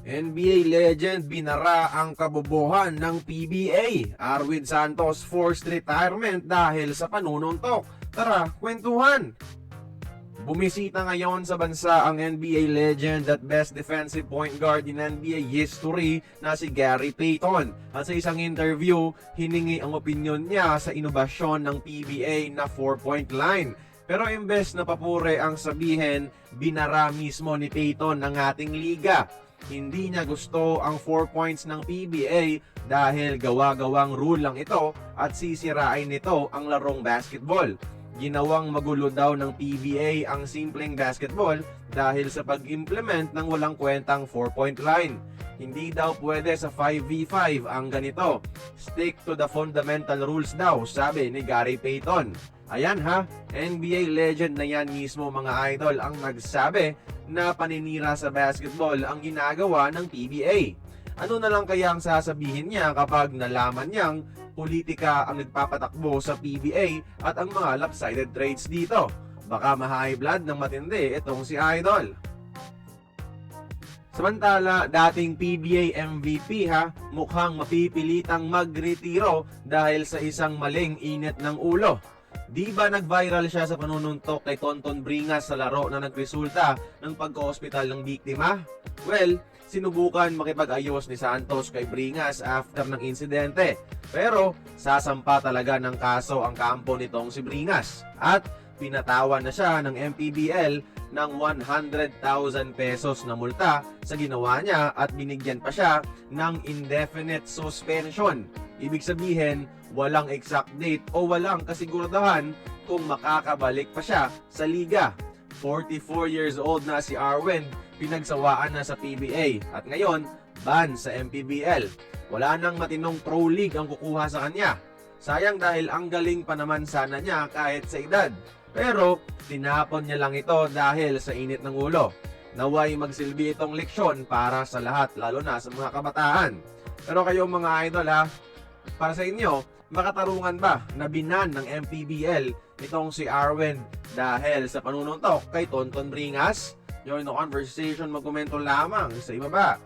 NBA legend binara ang kabobohan ng PBA. Arwin Santos forced retirement dahil sa panununtok. Tara, kwentuhan! Bumisita ngayon sa bansa ang NBA legend at best defensive point guard in NBA history na si Gary Payton. At sa isang interview, hiningi ang opinyon niya sa inobasyon ng PBA na 4-point line. Pero imbes na papure ang sabihin, binara mismo ni Payton ng ating liga. Hindi niya gusto ang 4 points ng PBA dahil gawa-gawang rule lang ito at sisirain nito ang larong basketball. Ginawang magulo daw ng PBA ang simpleng basketball dahil sa pag-implement ng walang kwentang 4-point line. Hindi daw pwede sa 5v5 ang ganito. Stick to the fundamental rules daw, sabi ni Gary Payton. Ayan ha, NBA legend na yan mismo mga idol ang nagsabi na paninira sa basketball ang ginagawa ng PBA. Ano na lang kaya ang sasabihin niya kapag nalaman niyang politika ang nagpapatakbo sa PBA at ang mga lopsided trades dito? Baka ma-high blood ng matindi itong si Idol. Samantala, dating PBA MVP mukhang mapipilitang magretiro dahil sa isang maling init ng ulo. Di ba nag-viral siya sa panununtok kay Tonton Bringas sa laro na nagresulta ng pagka-hospital ng biktima? Well, sinubukan makipag-ayos ni Santos kay Bringas after ng insidente. Pero sasampa talaga ng kaso ang kampo nitong si Bringas. At pinatawan na siya ng MPBL ng 100,000 pesos na multa sa ginawa niya at binigyan pa siya ng indefinite suspension. Ibig sabihin, walang exact date o walang kasiguraduhan kung makakabalik pa siya sa liga. 44 years old na si Arwin, pinagsawaan na sa PBA at ngayon, ban sa MPBL. Wala nang matinong pro league ang kukuha sa kanya. Sayang dahil ang galing pa naman sana niya kahit sa edad. Pero tinapon niya lang ito dahil sa init ng ulo. Naway magsilbi itong leksyon para sa lahat, lalo na sa mga kabataan. Pero kayo mga idol para sa inyo, makatarungan ba na binan ng MPBL itong si Arwin dahil sa panununtok kay Tonton Bringas? Join the conversation, magkomento lamang sa ibaba.